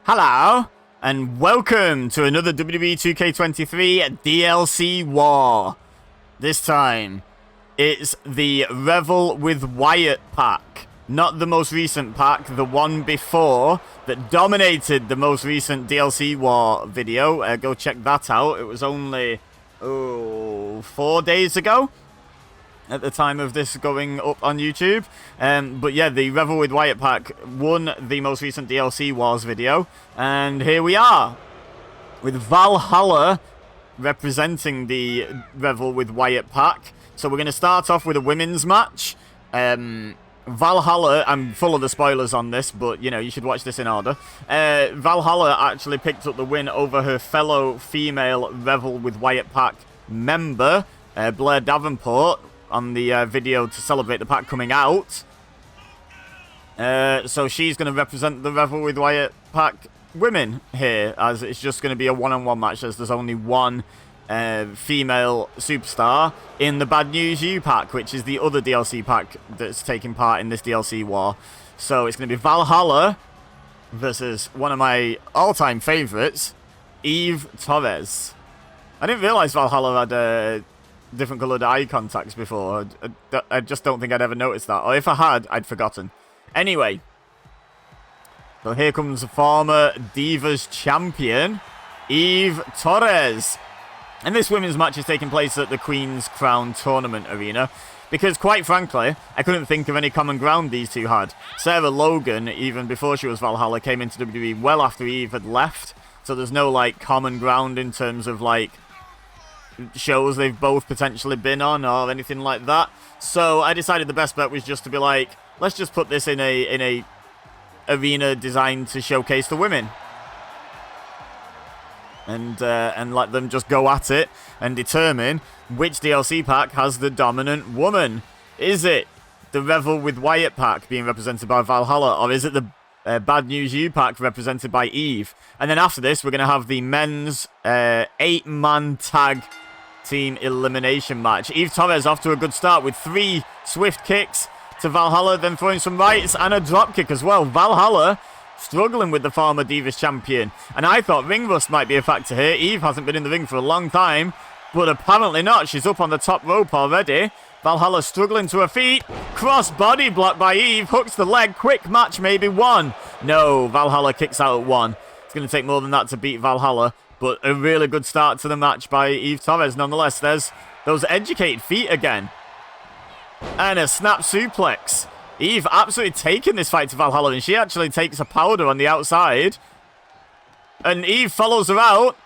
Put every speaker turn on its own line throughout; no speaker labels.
Hello, and welcome to another WWE 2K23 DLC war. This time, it's the Revel with Wyatt pack. Not the most recent pack, the one before that dominated the most recent DLC war video. Go check that out. It was only 4 days ago at the time of this going up on YouTube. But yeah, the Revel with Wyatt pack won the most recent DLC Wars video. And here we are, with Valhalla representing the Revel with Wyatt pack. So we're going to start off with a women's match. Valhalla, I'm full of the spoilers on this, but, you know, you should watch this in order. Valhalla actually picked up the win over her fellow female Revel with Wyatt pack member, Blair Davenport, on the video to celebrate the pack coming out. So she's going to represent the Revel with Wyatt pack women here, as it's just going to be a one-on-one match, as there's only one female superstar in the Bad News U pack, which is the other DLC pack that's taking part in this DLC war. So it's going to be Valhalla versus one of my all-time favorites, Eve Torres. I didn't realize Valhalla had different coloured eye contacts before. I just don't think I'd ever noticed that. Or if I had, I'd forgotten. Anyway. So here comes the former Divas champion, Eve Torres. And this women's match is taking place at the Queen's Crown Tournament Arena. Because, quite frankly, I couldn't think of any common ground these two had. Sarah Logan, even before she was Valhalla, came into WWE well after Eve had left. So there's no, like, common ground in terms of, like, shows they've both potentially been on or anything like that. So I decided the best bet was just to be like, let's just put this in a arena designed to showcase the women, and let them just go at it and determine which DLC pack has the dominant woman. Is it the Revel with Wyatt pack being represented by Valhalla, or is it the Bad News U pack represented by Eve? And then after this, we're going to have the men's 8-man tag team elimination match. Eve Torres off to a good start with 3 swift kicks to Valhalla, then throwing some rights and a drop kick as well. Valhalla struggling with the former Divas champion, and I thought ring rust might be a factor here. Eve hasn't been in the ring for a long time, but apparently not. She's up on the top rope already. Valhalla struggling to her feet. Cross body block by Eve. Hooks the leg. Quick match, maybe 1. No, Valhalla kicks out at 1. It's going to take more than that to beat Valhalla, but a really good start to the match by Eve Torres nonetheless. There's those educated feet again. And a snap suplex. Eve absolutely taking this fight to Valhalla, and she actually takes a powder on the outside. And Eve follows her out.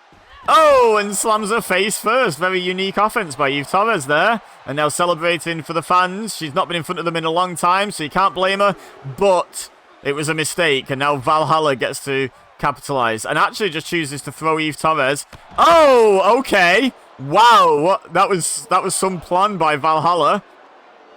Oh, and slams her face first. Very unique offense by Eve Torres there. And now celebrating for the fans. She's not been in front of them in a long time, so you can't blame her. But it was a mistake, and now Valhalla gets to capitalize and actually just chooses to throw Eve Torres. Oh, okay. Wow, that was some plan by Valhalla.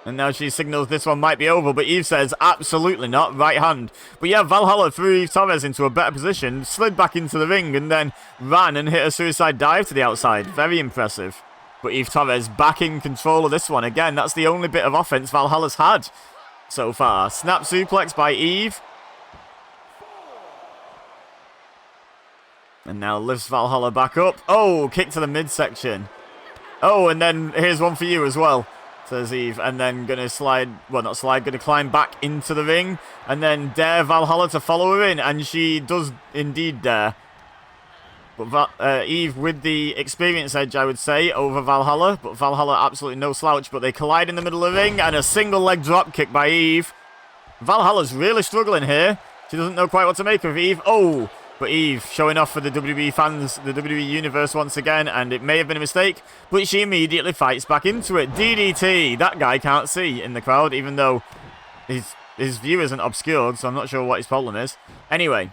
And now she signals this one might be over, but Eve says absolutely not, right hand. But yeah, Valhalla threw Eve Torres into a better position, slid back into the ring, and then ran and hit a suicide dive to the outside. Very impressive. But Eve Torres back in control of this one. Again, that's the only bit of offense Valhalla's had so far. Snap suplex by Eve. And now lifts Valhalla back up. Oh, kick to the midsection. Oh, and then here's one for you as well, says Eve, and then gonna slide, well, not slide, gonna climb back into the ring, and then dare Valhalla to follow her in, and she does indeed dare. But Eve with the experience edge, I would say, over Valhalla, but Valhalla absolutely no slouch, but they collide in the middle of the ring, and a single leg drop kick by Eve. Valhalla's really struggling here. She doesn't know quite what to make of Eve. Oh, but Eve showing off for the WWE fans, the WWE Universe once again, and it may have been a mistake, but she immediately fights back into it. DDT, that guy can't see in the crowd, even though his view isn't obscured, so I'm not sure what his problem is. Anyway.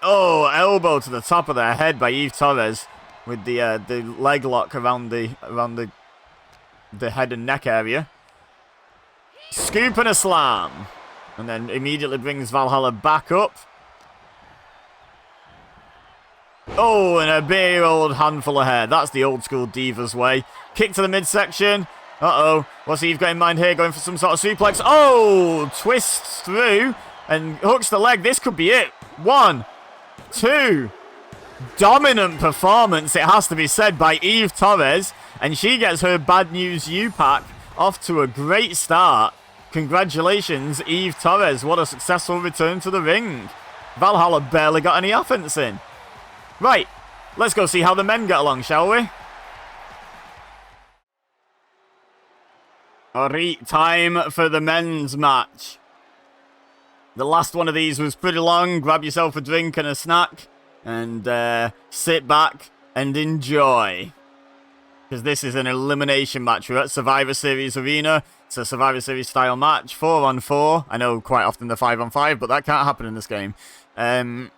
Oh, elbow to the top of their head by Eve Torres with the leg lock around the head and neck area. Scoop and a slam. And then immediately brings Valhalla back up. Oh, and a big old handful of hair. That's the old school Divas way. Kick to the midsection. Uh-oh. What's Eve got in mind here? Going for some sort of suplex. Oh, twists through. And hooks the leg. This could be it. 1, 2. Dominant performance, it has to be said, by Eve Torres. And she gets her Bad News U-Pack off to a great start. Congratulations, Eve Torres. What a successful return to the ring. Valhalla barely got any offense in. Right, let's go see how the men get along, shall we? Alright, time for the men's match. The last one of these was pretty long. Grab yourself a drink and a snack. And sit back and enjoy. Because this is an elimination match. We're at Survivor Series Arena. It's a Survivor Series style match. 4-on-4. I know quite often they're 5-on-5, but that can't happen in this game. But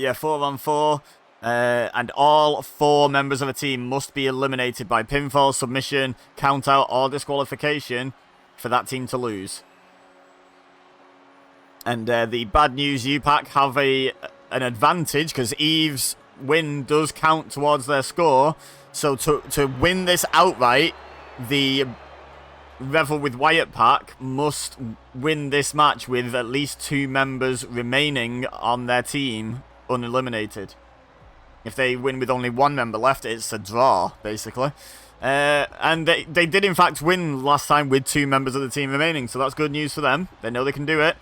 yeah, 4-on-4. And all 4 members of a team must be eliminated by pinfall, submission, countout, or disqualification for that team to lose. And the Bad News U-Pack have an advantage because Eve's win does count towards their score. So to win this outright, the Revel with Wyatt pack must win this match with at least 2 members remaining on their team uneliminated. If they win with only 1 member left, it's a draw, basically. And they did, in fact, win last time with 2 members of the team remaining, so that's good news for them. They know they can do it.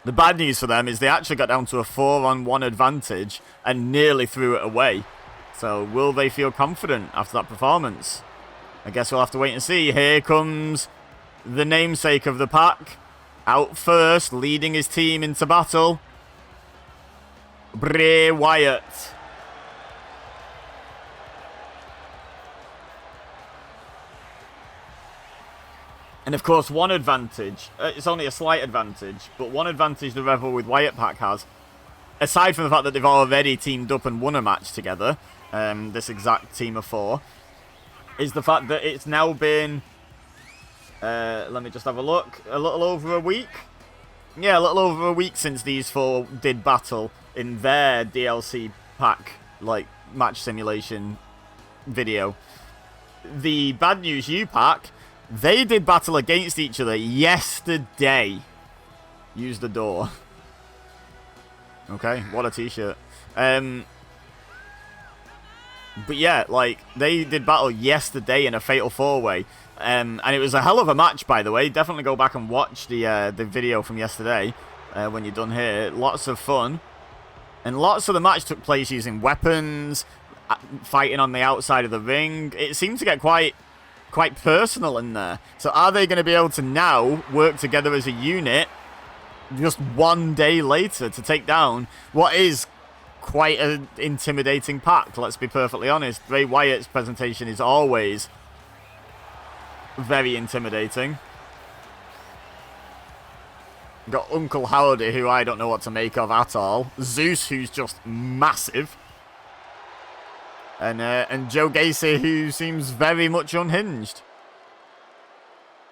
The bad news for them is they actually got down to a 4-on-1 advantage and nearly threw it away. So will they feel confident after that performance? I guess we'll have to wait and see. Here comes the namesake of the pack. Out first, leading his team into battle. Bray Wyatt. And of course, one advantage, it's only a slight advantage, but one advantage the Revel with Wyatt pack has, aside from the fact that they've already teamed up and won a match together, this exact team of 4, is the fact that it's now been, let me just have a look, a little over a week? Yeah, a little over a week since these 4 did battle in their DLC pack, like, match simulation video. The Bad News U-Pack, they did battle against each other yesterday. Use the door. Okay, what a t-shirt. But yeah, like, they did battle yesterday in a Fatal 4-Way. And it was a hell of a match, by the way. Definitely go back and watch the video from yesterday when you're done here. Lots of fun. And lots of the match took place using weapons, fighting on the outside of the ring. It seemed to get quite personal in there. So are they going to be able to now work together as a unit just one day later to take down what is quite an intimidating pack? Let's be perfectly honest. Bray Wyatt's presentation is always very intimidating. Got Uncle Howdy, who I don't know what to make of at all. Zeus, who's just massive. And Joe Gacy, who seems very much unhinged.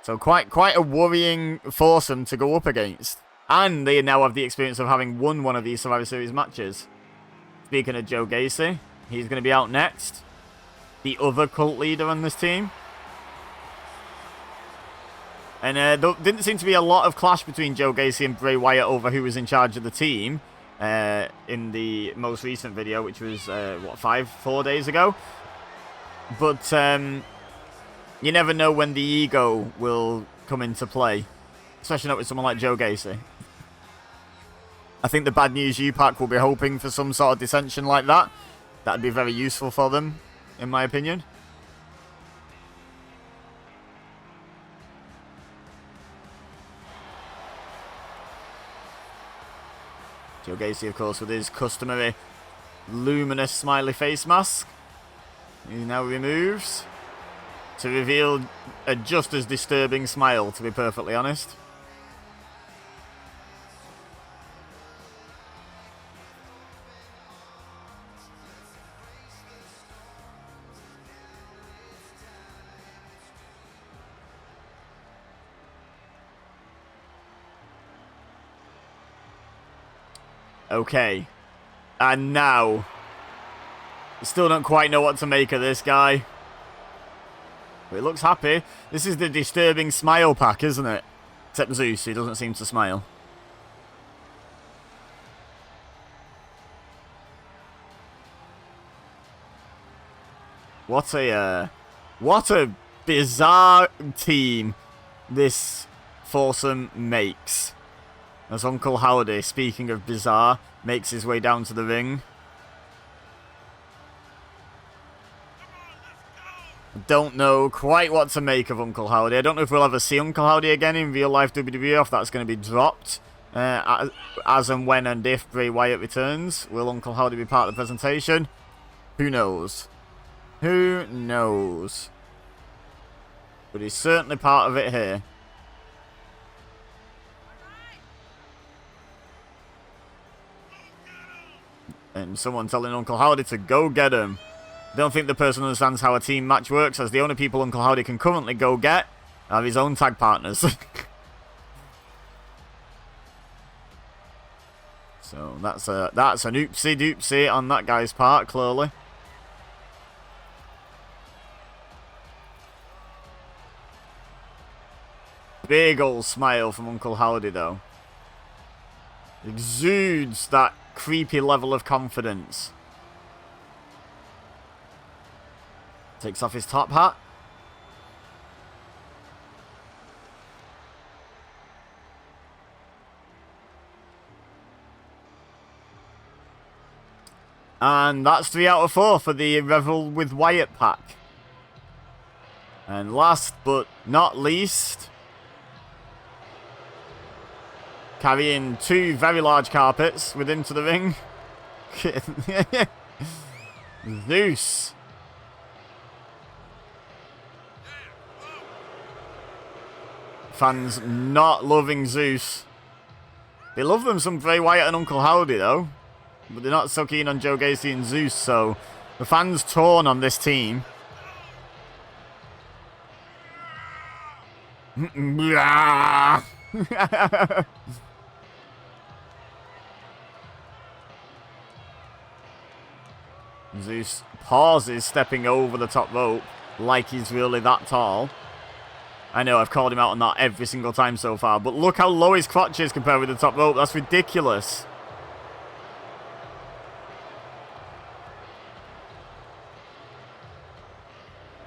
So quite a worrying foursome to go up against. And they now have the experience of having won one of these Survivor Series matches. Speaking of Joe Gacy, he's going to be out next. The other cult leader on this team. And there didn't seem to be a lot of clash between Joe Gacy and Bray Wyatt over who was in charge of the team. In the most recent video, which was, 4 days ago. But, you never know when the ego will come into play. Especially not with someone like Joe Gacy. I think the Bad News U-Pack will be hoping for some sort of dissension like that. That'd be very useful for them, in my opinion. Joe Gacy, of course, with his customary luminous smiley face mask. He now removes to reveal a just as disturbing smile, to be perfectly honest. Okay, and now, still don't quite know what to make of this guy. But he looks happy. This is the disturbing smile pack, isn't it? Except Zeus, who doesn't seem to smile. What a bizarre team this foursome makes. As Uncle Howdy, speaking of bizarre, makes his way down to the ring. Don't know quite what to make of Uncle Howdy. I don't know if we'll ever see Uncle Howdy again in real life WWE, or if that's going to be dropped as and when and if Bray Wyatt returns. Will Uncle Howdy be part of the presentation? Who knows? Who knows? But he's certainly part of it here. And someone telling Uncle Howdy to go get him. Don't think the person understands how a team match works, as the only people Uncle Howdy can currently go get are his own tag partners. So that's an oopsie doopsie on that guy's part, clearly. Big old smile from Uncle Howdy, though. Exudes that creepy level of confidence. Takes off his top hat. And that's 3 out of 4 for the Revel with Wyatt pack. And last but not least, carrying 2 very large carpets with him to the ring, Zeus. Fans not loving Zeus. They love them some Bray Wyatt and Uncle Howdy, though. But they're not so keen on Joe Gacy and Zeus, so the fans torn on this team. Zeus pauses, stepping over the top rope like he's really that tall. I know I've called him out on that every single time so far, but look how low his crotch is compared with the top rope. That's ridiculous.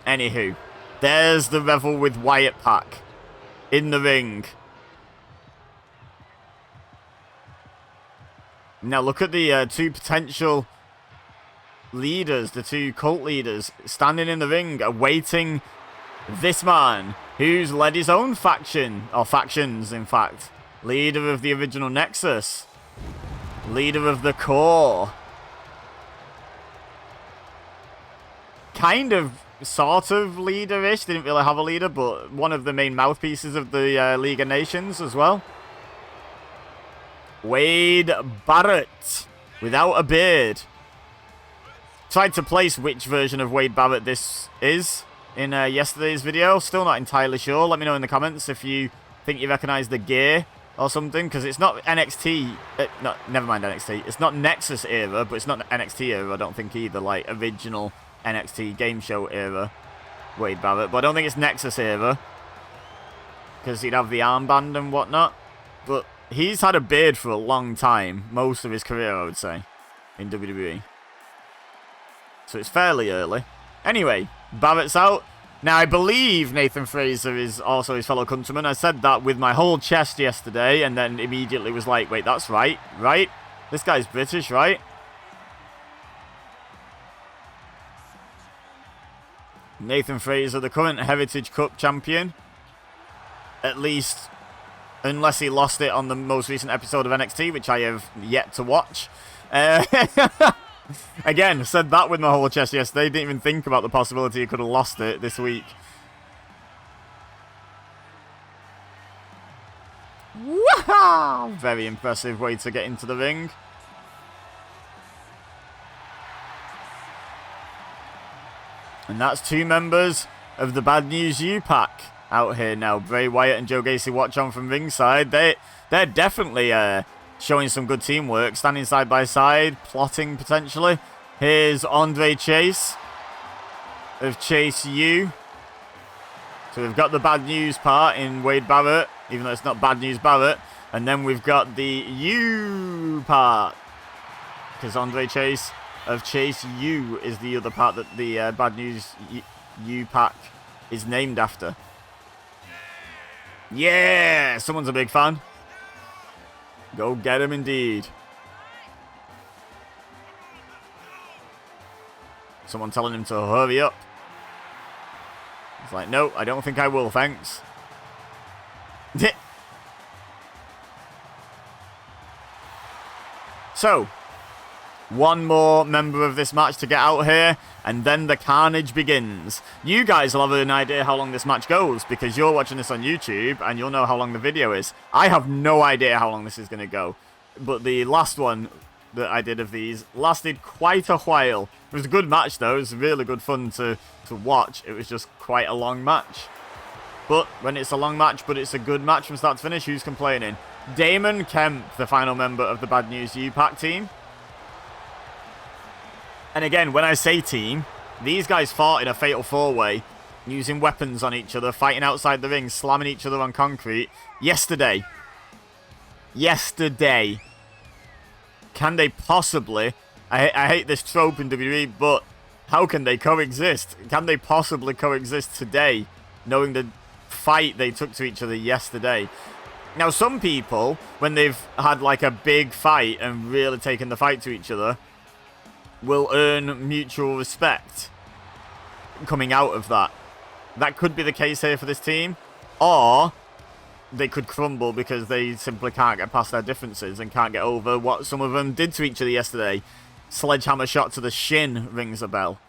Anywho, there's the Revel with Wyatt pack in the ring. Now look at the 2 potential leaders, the 2 cult leaders, standing in the ring awaiting this man who's led his own faction, or factions in fact. Leader of the original Nexus. Leader of the Core. Kind of, sort of leader-ish. Didn't really have a leader, but one of the main mouthpieces of the League of Nations as well. Wade Barrett. Without a beard. Tried to place which version of Wade Barrett this is in yesterday's video. Still not entirely sure. Let me know in the comments if you think you recognise the gear or something, because it's not NXT. Never mind NXT. It's not Nexus era, but it's not NXT era, I don't think either. Like original NXT game show era Wade Barrett. But I don't think it's Nexus era, because he'd have the armband and whatnot. But he's had a beard for a long time. Most of his career, I would say, in WWE. So it's fairly early. Anyway, Barrett's out. Now, I believe Nathan Fraser is also his fellow countryman. I said that with my whole chest yesterday, and then immediately was like, wait, that's right, right? This guy's British, right? Nathan Fraser, the current Heritage Cup champion. At least, unless he lost it on the most recent episode of NXT, which I have yet to watch. Again, said that with my whole chest yesterday. Didn't even think about the possibility he could have lost it this week. Wow! Very impressive way to get into the ring. And that's 2 members of the Bad News U pack out here now. Bray Wyatt and Joe Gacy watch on from ringside. They're definitely showing some good teamwork, standing side by side, plotting potentially. Here's Andre Chase of Chase U. So we've got the Bad News part in Wade Barrett, even though it's not Bad News Barrett. And then we've got the U part, because Andre Chase of Chase U is the other part that the Bad News U pack is named after. Yeah, someone's a big fan. Go get him indeed. Someone telling him to hurry up. He's like, no, I don't think I will, thanks. So, one more member of this match to get out here, and then the carnage begins. You guys will have an idea how long this match goes, because you're watching this on YouTube, and you'll know how long the video is. I have no idea how long this is going to go, but the last one that I did of these lasted quite a while. It was a good match, though. It was really good fun to watch. It was just quite a long match. But when it's a long match, but it's a good match from start to finish, who's complaining? Damon Kemp, the final member of the Bad News U-Pack team. And again, when I say team, these guys fought in a fatal four-way, using weapons on each other, fighting outside the ring, slamming each other on concrete, yesterday. Yesterday. Can they possibly... I hate this trope in WWE, but how can they coexist? Can they possibly coexist today, knowing the fight they took to each other yesterday? Now, some people, when they've had like a big fight and really taken the fight to each other, will earn mutual respect coming out of that. That could be the case here for this team, or they could crumble because they simply can't get past their differences and can't get over what some of them did to each other yesterday. Sledgehammer shot to the shin rings a bell.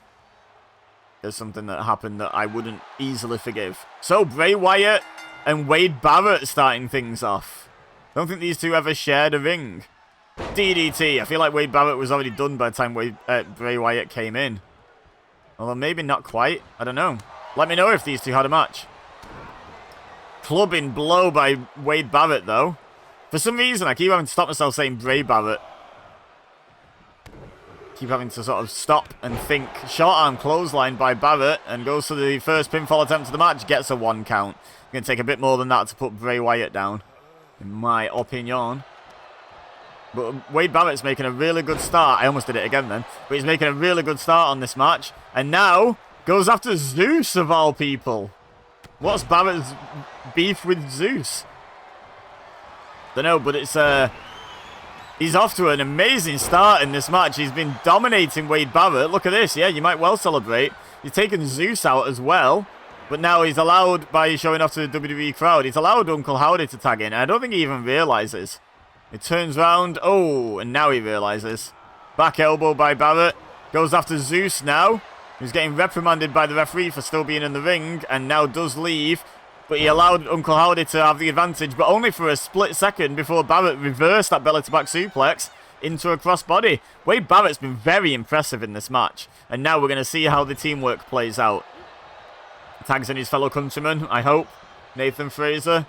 There's something that happened that I wouldn't easily forgive. So, Bray Wyatt and Wade Barrett starting things off. I don't think these two ever shared a ring. DDT. I feel like Wade Barrett was already done by the time Bray Wyatt came in. Although maybe not quite. I don't know. Let me know if these two had a match. Clubbing blow by Wade Barrett, though. For some reason, I keep having to stop myself saying Bray Barrett. Keep having to sort of stop and think. Short arm clothesline by Barrett and goes for the first pinfall attempt of the match. Gets a 1 count. Going to take a bit more than that to put Bray Wyatt down, in my opinion. But Wade Barrett's making a really good start. I almost did it again then. But he's making a really good start on this match. And now goes after Zeus, of all people. What's Barrett's beef with Zeus? Don't know, but it's... he's off to an amazing start in this match. He's been dominating Wade Barrett. Look at this. Yeah, you might well celebrate. He's taken Zeus out as well. But now he's allowed, by showing off to the WWE crowd, he's allowed Uncle Howdy to tag in. I don't think he even realizes. He turns round. Oh, and now he realizes. Back elbow by Barrett. Goes after Zeus now. He's getting reprimanded by the referee for still being in the ring. And now does leave. But he allowed Uncle Howdy to have the advantage. But only for a split second before Barrett reversed that belly-to-back suplex into a crossbody. Wade Barrett's been very impressive in this match. And now we're going to see how the teamwork plays out. Tags in his fellow countryman, I hope. Nathan Fraser.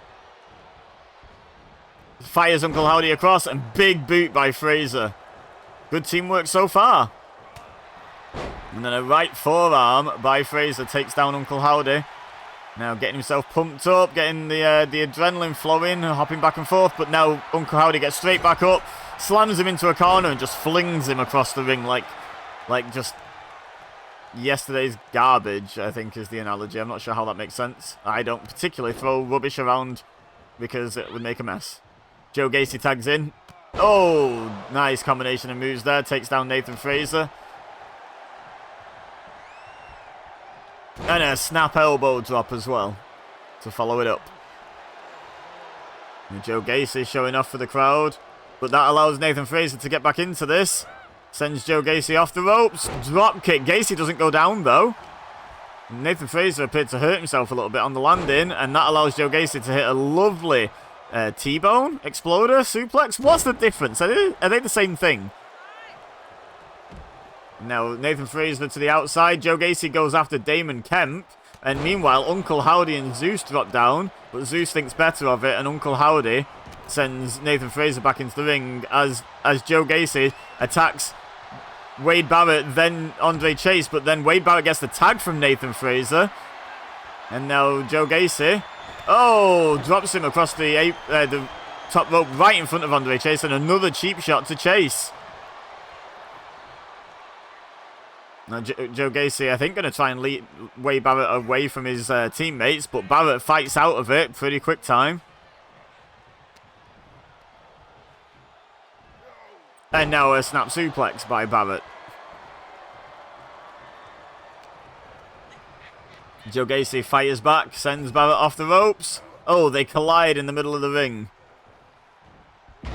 Fires Uncle Howdy across, and big boot by Fraser. Good teamwork so far. And then a right forearm by Fraser takes down Uncle Howdy. Now getting himself pumped up, getting the adrenaline flowing, hopping back and forth. But now Uncle Howdy gets straight back up, slams him into a corner and just flings him across the ring like just yesterday's garbage, I think is the analogy. I'm not sure how that makes sense. I don't particularly throw rubbish around because it would make a mess. Joe Gacy tags in. Oh, nice combination of moves there. Takes down Nathan Fraser. And a snap elbow drop as well to follow it up. And Joe Gacy showing off for the crowd. But that allows Nathan Fraser to get back into this. Sends Joe Gacy off the ropes. Drop kick. Gacy doesn't go down though. Nathan Fraser appeared to hurt himself a little bit on the landing. And that allows Joe Gacy to hit a lovely T-bone, exploder, suplex. What's the difference? Are they the same thing? Now Nathan Fraser to the outside. Joe Gacy goes after Damon Kemp. And meanwhile, Uncle Howdy and Zeus drop down. But Zeus thinks better of it. And Uncle Howdy sends Nathan Fraser back into the ring as Joe Gacy attacks Wade Barrett, then Andre Chase. But then Wade Barrett gets the tag from Nathan Fraser. And now Joe Gacy... Oh, drops him across the top rope right in front of Andre Chase, and another cheap shot to Chase. Now, Joe Gacy, I think, going to try and lead Wade Barrett away from his teammates, but Barrett fights out of it pretty quick time. And now a snap suplex by Barrett. Joe Gacy fires back, sends Barrett off the ropes. Oh, they collide in the middle of the ring.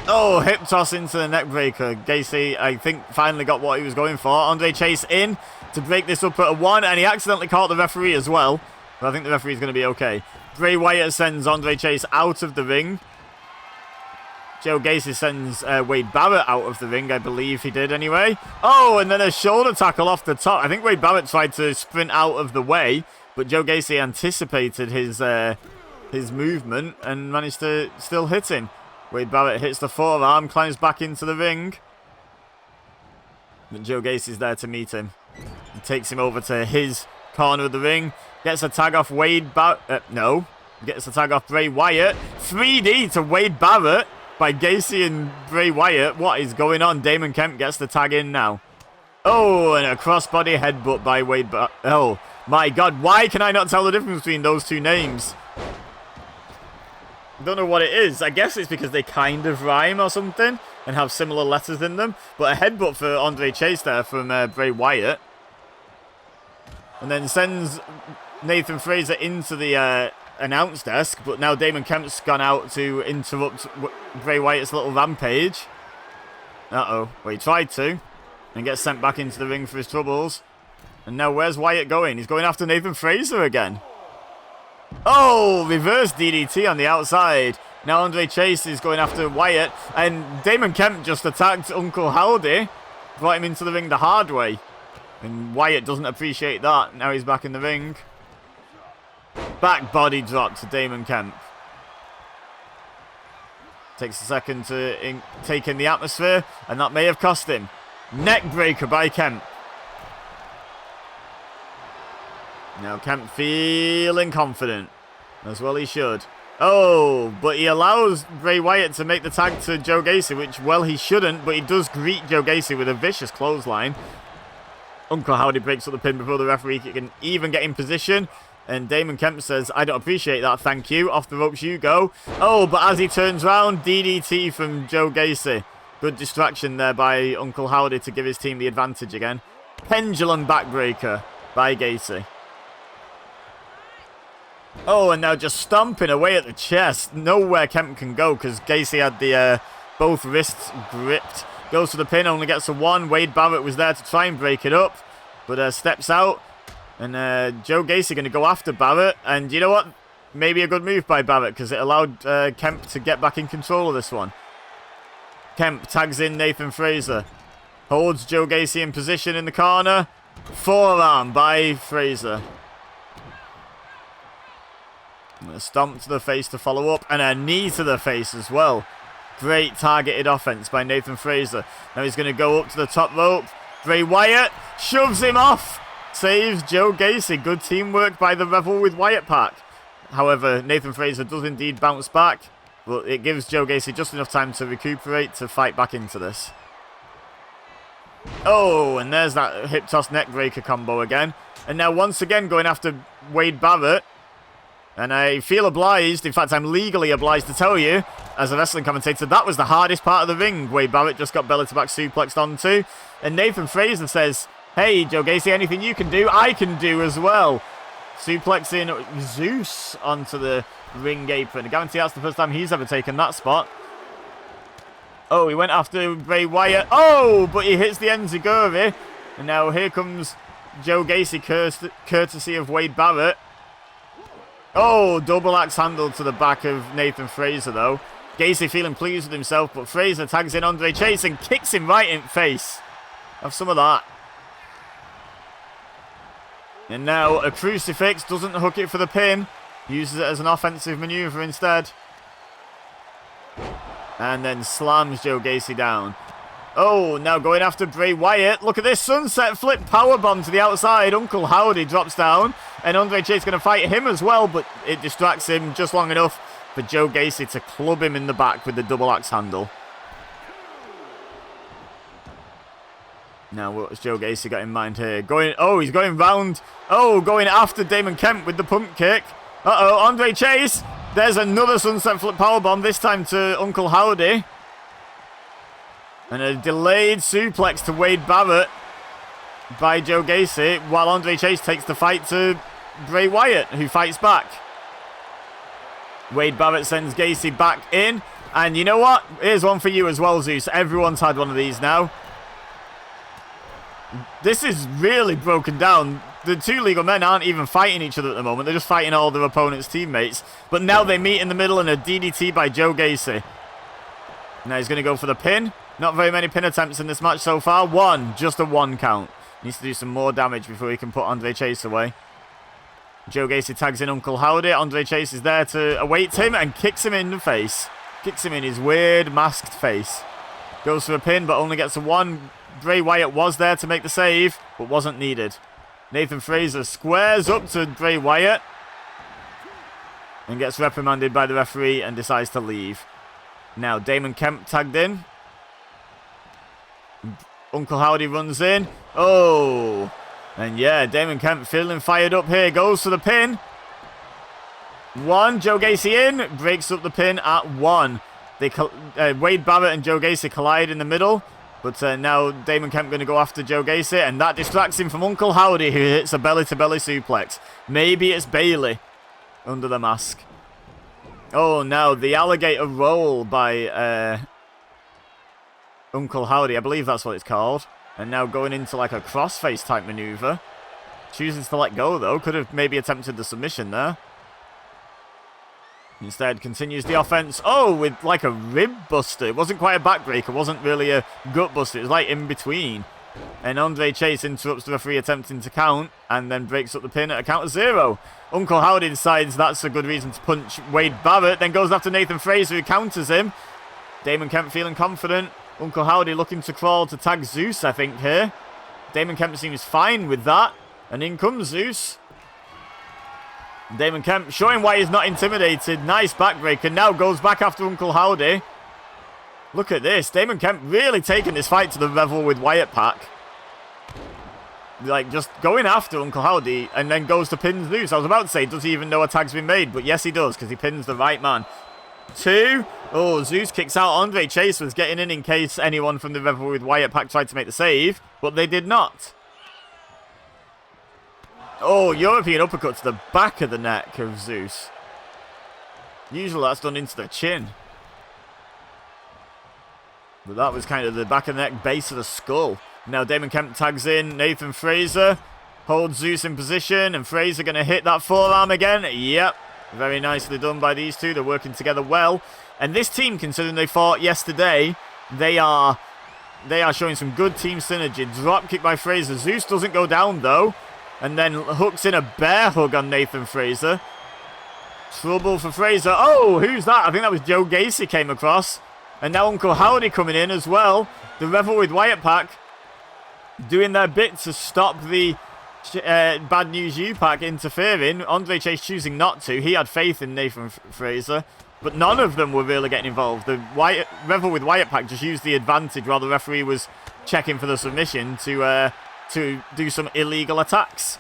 Oh, hip toss into the neck breaker. Gacy, I think, finally got what he was going for. Andre Chase in to break this up at a 1, and he accidentally caught the referee as well. But I think the referee's going to be okay. Bray Wyatt sends Andre Chase out of the ring. Joe Gacy sends Wade Barrett out of the ring, I believe he did anyway. Oh, and then a shoulder tackle off the top. I think Wade Barrett tried to sprint out of the way, but Joe Gacy anticipated his movement and managed to still hit him. Wade Barrett hits the forearm, climbs back into the ring. But Joe Gacy's there to meet him. He takes him over to his corner of the ring. Gets a tag off Wade Barrett. No. Gets a tag off Bray Wyatt. 3D to Wade Barrett by Gacy and Bray Wyatt. What is going on? Damon Kemp gets the tag in now. Oh, and a crossbody headbutt by Wade Barrett. Oh, my God. Why can I not tell the difference between those two names? Don't know what it is. I guess it's because they kind of rhyme or something and have similar letters in them. But a headbutt for Andre Chase there from Bray Wyatt. And then sends Nathan Fraser into the announce desk. But now Damon Kemp's gone out to interrupt Bray Wyatt's little rampage. Uh-oh. Well, he tried to. And gets sent back into the ring for his troubles. And now where's Wyatt going? He's going after Nathan Fraser again. Oh, reverse DDT on the outside. Now Andre Chase is going after Wyatt. And Damon Kemp just attacked Uncle Howdy. Brought him into the ring the hard way. And Wyatt doesn't appreciate that. Now he's back in the ring. Back body drop to Damon Kemp. Takes a second to take in the atmosphere. And that may have cost him. Neck breaker by Kemp. Now Kemp feeling confident. As well he should. Oh, but he allows Bray Wyatt to make the tag to Joe Gacy, which, well, he shouldn't, but he does greet Joe Gacy with a vicious clothesline. Uncle Howdy breaks up the pin before the referee can even get in position. And Damon Kemp says, I don't appreciate that, thank you. Off the ropes you go. Oh, but as he turns round, DDT from Joe Gacy. Good distraction there by Uncle Howdy to give his team the advantage again. Pendulum backbreaker by Gacy. Oh, and now just stomping away at the chest. Nowhere Kemp can go because Gacy had the both wrists gripped. Goes for the pin, only gets a 1. Wade Barrett was there to try and break it up, but steps out. And Joe Gacy going to go after Barrett. And you know what? Maybe a good move by Barrett because it allowed Kemp to get back in control of this one. Kemp tags in Nathan Fraser. Holds Joe Gacy in position in the corner. Forearm by Fraser. A stomp to the face to follow up. And a knee to the face as well. Great targeted offense by Nathan Fraser. Now he's going to go up to the top rope. Bray Wyatt shoves him off. Saves Joe Gacy. Good teamwork by the Revel with Wyatt pack. However, Nathan Fraser does indeed bounce back. But it gives Joe Gacy just enough time to recuperate to fight back into this. Oh, and there's that hip toss neck breaker combo again. And now once again going after Wade Barrett. And I feel obliged, in fact I'm legally obliged to tell you, as a wrestling commentator, that was the hardest part of the ring. Wade Barrett just got belly to back suplexed onto. And Nathan Fraser says, hey Joe Gacy, anything you can do, I can do as well. Suplexing Zeus onto the ring apron. I guarantee that's the first time he's ever taken that spot. Oh, he went after Bray Wyatt. Oh, but he hits the Enziguri. And now here comes Joe Gacy, courtesy of Wade Barrett. Oh, double axe handle to the back of Nathan Fraser, though. Gacy feeling pleased with himself, but Fraser tags in Andre Chase and kicks him right in the face. Have some of that. And now a crucifix, doesn't hook it for the pin. Uses it as an offensive maneuver instead. And then slams Joe Gacy down. Oh, now going after Bray Wyatt. Look at this sunset flip powerbomb to the outside. Uncle Howdy drops down. And Andre Chase going to fight him as well, but it distracts him just long enough for Joe Gacy to club him in the back with the double axe handle. Now, what's Joe Gacy got in mind here? He's going round. Oh, going after Damon Kemp with the pump kick. Uh-oh, Andre Chase. There's another sunset flip powerbomb, this time to Uncle Howdy. And a delayed suplex to Wade Barrett by Joe Gacy, while Andre Chase takes the fight to Bray Wyatt, who fights back. Wade Barrett sends Gacy back in. And you know what? Here's one for you as well, Zeus. Everyone's had one of these now. This is really broken down. The two legal men aren't even fighting each other at the moment. They're just fighting all their opponent's teammates. But now they meet in the middle and a DDT by Joe Gacy. Now he's going to go for the pin. Not very many pin attempts in this match so far. Just a one count. Needs to do some more damage before he can put Andre Chase away. Joe Gacy tags in Uncle Howdy. Andre Chase is there to await him and kicks him in the face. Kicks him in his weird masked face. Goes for a pin but only gets a one. Bray Wyatt was there to make the save, but wasn't needed. Nathan Fraser squares up to Bray Wyatt and gets reprimanded by the referee and decides to leave. Now Damon Kemp tagged in. Uncle Howdy runs in. Oh, and yeah, Damon Kemp feeling fired up here. Goes for the pin. Joe Gacy in, breaks up the pin at 1. Wade Barrett and Joe Gacy collide in the middle. But now Damon Kemp going to go after Joe Gacy, and that distracts him from Uncle Howdy, who hits a belly-to-belly suplex. Maybe it's Bailey under the mask. Oh, now the alligator roll by Uncle Howdy. I believe that's what it's called. And now going into like a crossface type maneuver. Chooses to let go, though. Could have maybe attempted the submission there. Instead, continues the offense. Oh, with like a rib buster. It wasn't quite a backbreaker. It wasn't really a gut buster. It was like in between. And Andre Chase interrupts the referee attempting to count and then breaks up the pin at a count of 0. Uncle Howdy decides that's a good reason to punch Wade Barrett. Then goes after Nathan Fraser, who counters him. Damon Kemp feeling confident. Uncle Howdy looking to crawl to tag Zeus, I think, here. Damon Kemp seems fine with that. And in comes Zeus. Damon Kemp showing why he's not intimidated. Nice backbreaker. Now goes back after Uncle Howdy. Look at this. Damon Kemp really taking this fight to the Revel with Wyatt pack. Like, just going after Uncle Howdy and then goes to pin Zeus. I was about to say, does he even know a tag's been made? But yes, he does, because he pins the right man. 2. Oh, Zeus kicks out. Andre Chase was getting in case anyone from the Revel with Wyatt pack tried to make the save, but they did not. Oh, European uppercut to the back of the neck of Zeus. Usually that's done into the chin. But that was kind of the back of the neck, base of the skull. Now Damon Kemp tags in Nathan Fraser. Holds Zeus in position, and Fraser going to hit that forearm again. Yep. Very nicely done by these two. They're working together well. And this team, considering they fought yesterday, they are showing some good team synergy. Drop kick by Fraser. Zeus doesn't go down, though. And then hooks in a bear hug on Nathan Fraser. Trouble for Fraser. Oh, who's that? I think that was Joe Gacy came across. And now Uncle Howdy coming in as well. The Revel with Wyatt pack doing their bit to stop the Bad News U pack interfering. Andre Chase choosing not to. He had faith in Nathan Fraser. But none of them were really getting involved. The Revel with Wyatt pack just used the advantage while the referee was checking for the submission to do some illegal attacks.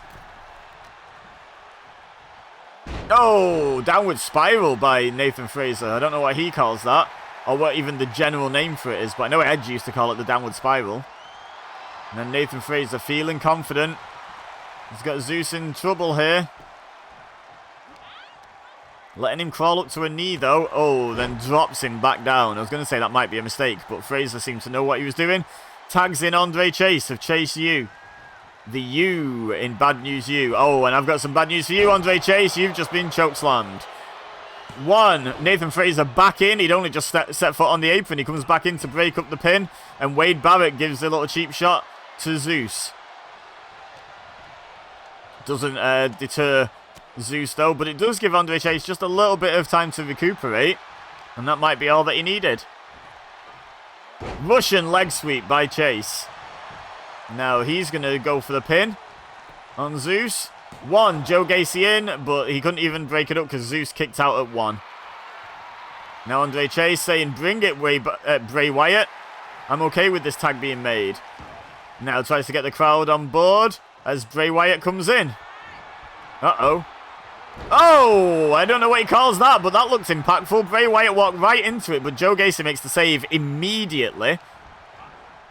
Oh, downward spiral by Nathan Fraser. I don't know what he calls that, or what even the general name for it is, but I know Edge used to call it the downward spiral. And then Nathan Fraser feeling confident. He's got Zeus in trouble here. Letting him crawl up to a knee, though. Oh, then drops him back down. I was going to say that might be a mistake, but Fraser seemed to know what he was doing. Tags in Andre Chase of Chase U. The U in Bad News U. Oh, and I've got some bad news for you, Andre Chase. You've just been chokeslammed. 1. Nathan Fraser back in. He'd only just set foot on the apron. He comes back in to break up the pin. And Wade Barrett gives a little cheap shot to Zeus. Doesn't deter Zeus, though. But it does give Andre Chase just a little bit of time to recuperate. And that might be all that he needed. Russian leg sweep by Chase. Now he's going to go for the pin on Zeus. 1, Joe Gacy in, but he couldn't even break it up because Zeus kicked out at 1. Now Andre Chase saying, bring it, Bray Wyatt. I'm okay with this tag being made. Now tries to get the crowd on board as Bray Wyatt comes in. Uh-oh. Oh, I don't know what he calls that, but that looked impactful. Bray Wyatt walked right into it, but Joe Gacy makes the save immediately.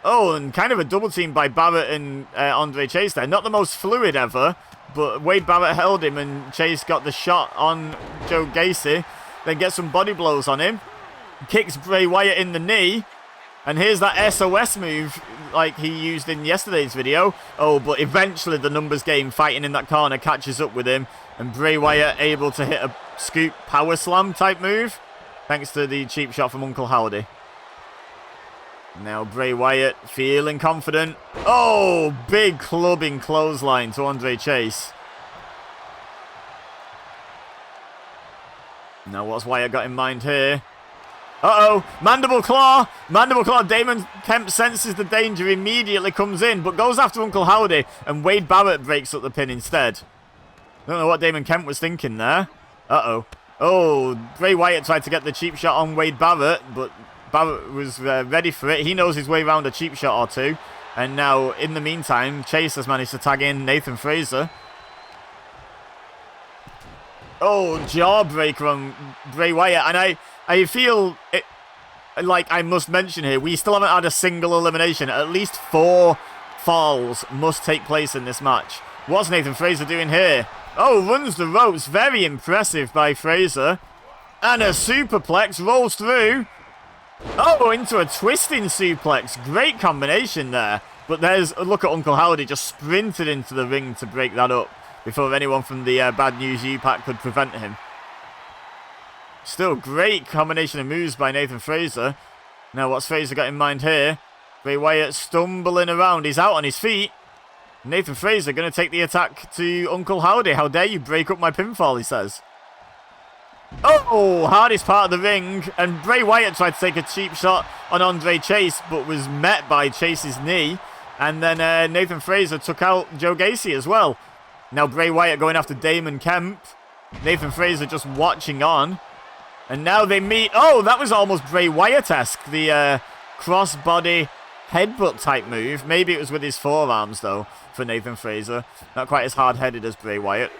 Oh, and kind of a double team by Barrett and Andre Chase there. Not the most fluid ever, but Wade Barrett held him and Chase got the shot on Joe Gacy. Then gets some body blows on him. Kicks Bray Wyatt in the knee. And here's that SOS move like he used in yesterday's video. Oh, but eventually the numbers game fighting in that corner catches up with him. And Bray Wyatt able to hit a scoop power slam type move. Thanks to the cheap shot from Uncle Howdy. Now Bray Wyatt feeling confident. Oh, big clubbing clothesline to Andre Chase. Now what's Wyatt got in mind here? Uh-oh, mandible claw. Mandible claw. Damon Kemp senses the danger, immediately comes in, but goes after Uncle Howdy, and Wade Barrett breaks up the pin instead. Don't know what Damon Kemp was thinking there. Uh-oh. Oh, Bray Wyatt tried to get the cheap shot on Wade Barrett, but Barrett was ready for it. He knows his way around a cheap shot or two. And now, in the meantime, Chase has managed to tag in Nathan Frazer. Oh, jawbreaker on Bray Wyatt. And I feel it, like I must mention here, we still haven't had a single elimination. At least 4 falls must take place in this match. What's Nathan Frazer doing here? Oh, runs the ropes. Very impressive by Frazer. And a superplex rolls through. Oh, into a twisting suplex. Great combination there. But there's a look at Uncle Howdy just sprinted into the ring to break that up before anyone from the Bad News U-Pack could prevent him. Still great combination of moves by Nathan Frazer. Now what's Frazer got in mind here? Bray Wyatt stumbling around. He's out on his feet. Nathan Frazer going to take the attack to Uncle Howdy. How dare you break up my pinfall, he says. Oh, hardest part of the ring. And Bray Wyatt tried to take a cheap shot on Andre Chase, but was met by Chase's knee. And then Nathan Frazer took out Joe Gacy as well. Now Bray Wyatt going after Damon Kemp. Nathan Frazer just watching on. And now they meet. Oh, that was almost Bray Wyatt-esque. The crossbody headbutt type move. Maybe it was with his forearms, though, for Nathan Frazer. Not quite as hard-headed as Bray Wyatt.